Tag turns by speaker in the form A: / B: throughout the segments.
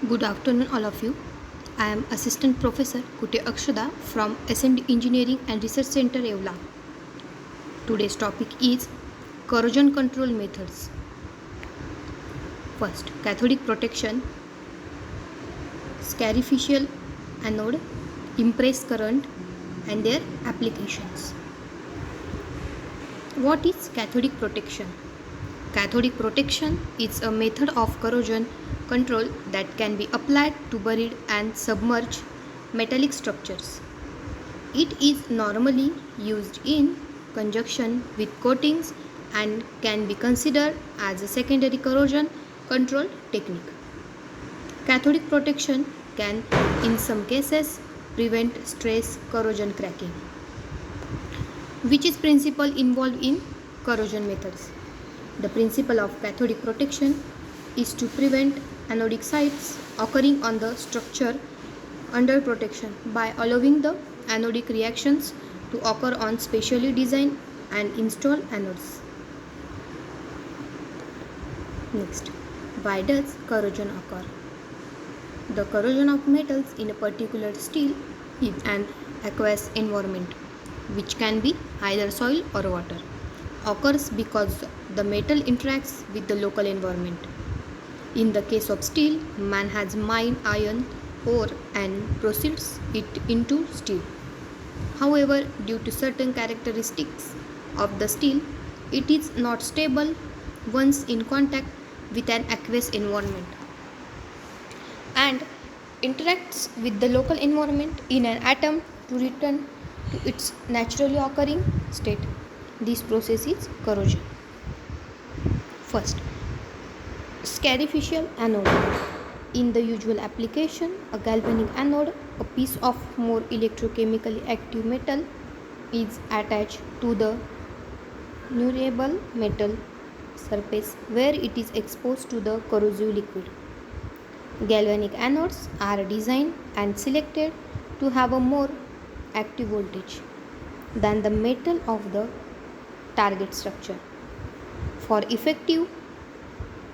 A: Good afternoon, all of you. I am Assistant Professor Kute Akshada from SND Engineering and Research Center, Evla. Today's topic is corrosion control methods. First, cathodic protection, scarificial anode, impressed current, and their applications. What is cathodic protection? Cathodic protection is a method of corrosion control that can be applied to buried and submerged metallic structures. It is normally used in conjunction with coatings and can be considered as a secondary corrosion control technique. Cathodic protection can, in some cases, prevent stress corrosion cracking. Which is principle involved in corrosion methods? The principle of cathodic protection is to prevent anodic sites occurring on the structure under protection by allowing the anodic reactions to occur on specially designed and installed anodes. Next, why does corrosion occur? The corrosion of metals in a particular steel is an aqueous environment, which can be either soil or water, occurs because the metal interacts with the local environment. In the case of steel, man has mined iron ore and proceeds it into steel. However, due to certain characteristics of the steel, it is not stable once in contact with an aqueous environment and interacts with the local environment in an attempt to return to its naturally occurring state. This process is corrosion. First, scarificial anode. In the usual application, a galvanic anode, a piece of more electrochemically active metal, is attached to the nullable metal surface where it is exposed to the corrosive liquid. Galvanic anodes are designed and selected to have a more active voltage than the metal of the target structure. For effective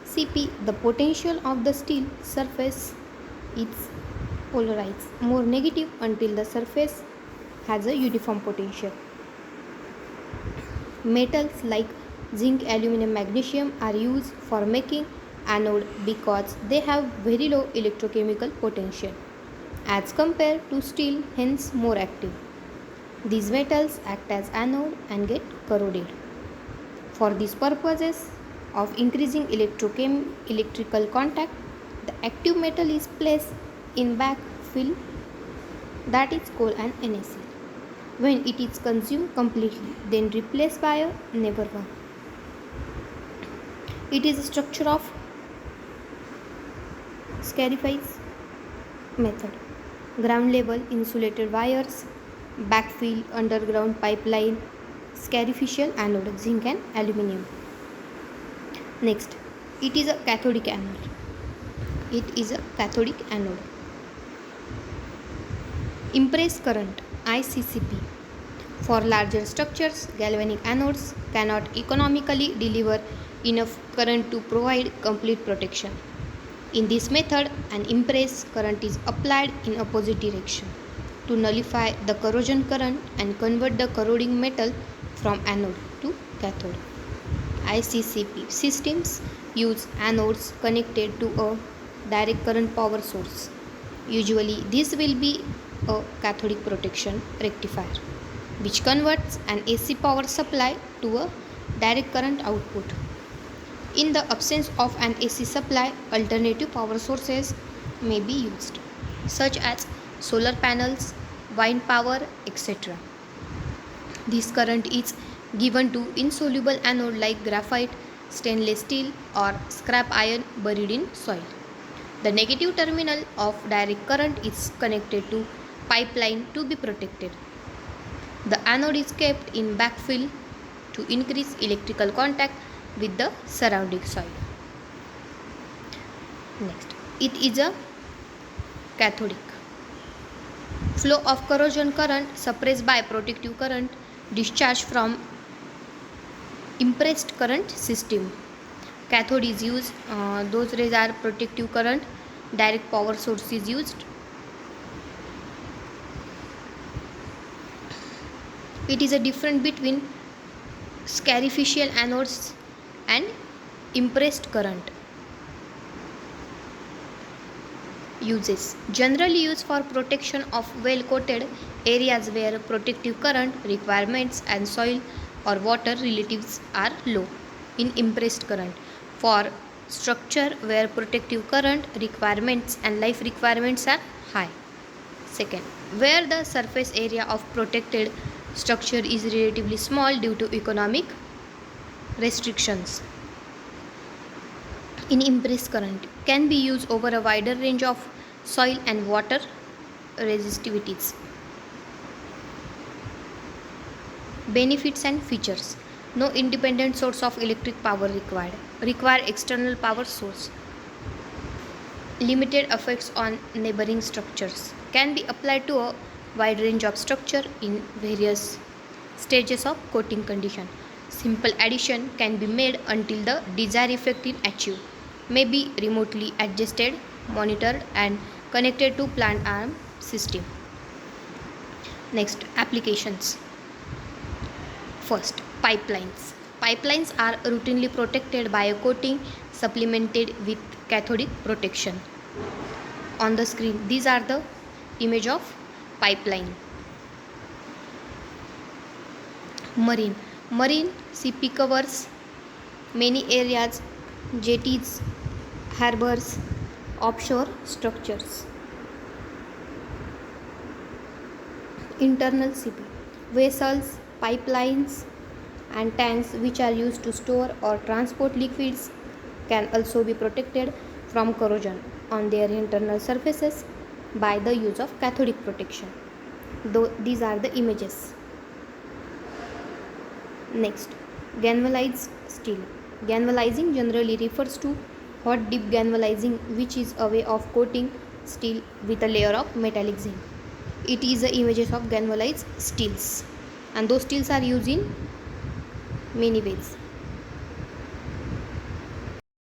A: CP, the potential of the steel surface is polarized more negative until the surface has a uniform potential. Metals like zinc, aluminum, magnesium are used for making anode because they have very low electrochemical potential as compared to steel, hence more active. These metals act as anode and get corroded. For these purposes of increasing electrical contact, the active metal is placed in backfill, that is called an NaCl. When it is consumed completely, then replaced by a never one. It is a structure of scarifies method. Ground level insulated wires, backfill, underground pipeline, scarificial anode, zinc and aluminum. Next, it is a cathodic anode. It is a cathodic anode. Impressed current, ICCP. For larger structures, galvanic anodes cannot economically deliver enough current to provide complete protection. In this method, an impressed current is applied in opposite direction to nullify the corrosion current and convert the corroding metal from anode to cathode. ICCP systems use anodes connected to a direct current power source. Usually, this will be a cathodic protection rectifier, which converts an AC power supply to a direct current output. In the absence of an AC supply, alternative power sources may be used, such as solar panels, wind power, etc. This current is given to insoluble anode like graphite, stainless steel, or scrap iron buried in soil. The negative terminal of direct current is connected to pipeline to be protected. The anode is kept in backfill to increase electrical contact with the surrounding soil. Next, it is a cathodic. Flow of corrosion current suppressed by protective current discharged from impressed current system. Cathode is used, those rays are protective current direct power source is used. It is a difference between scarificial anodes and impressed current. Uses generally used for protection of well coated areas where protective current requirements and soil or water relatives are low. In impressed current, for structure where protective current requirements and life requirements are high. Second, where the surface area of protected structure is relatively small due to economic restrictions. In impressed current can be used over a wider range of soil and water resistivities. Benefits and features: no independent source of electric power required. Require external power source. Limited effects on neighboring structures. Can be applied to a wide range of structure in various stages of coating condition. Simple addition can be made until the desired effect is achieved. May be remotely adjusted, monitored and connected to plant arm system. Next, applications. First, pipelines. Pipelines are routinely protected by a coating supplemented with cathodic protection. On the screen, these are the image of pipeline. Marine CP covers many areas, jetties, harbors, offshore structures. Internal CP vessels, pipelines and tanks which are used to store or transport liquids can also be protected from corrosion on their internal surfaces by the use of cathodic protection. Though these are the images. Next, galvanized steel. Galvanizing generally refers to hot dip galvanizing, which is a way of coating steel with a layer of metallic zinc. It is the images of galvanized steels, and those steels are used in many ways.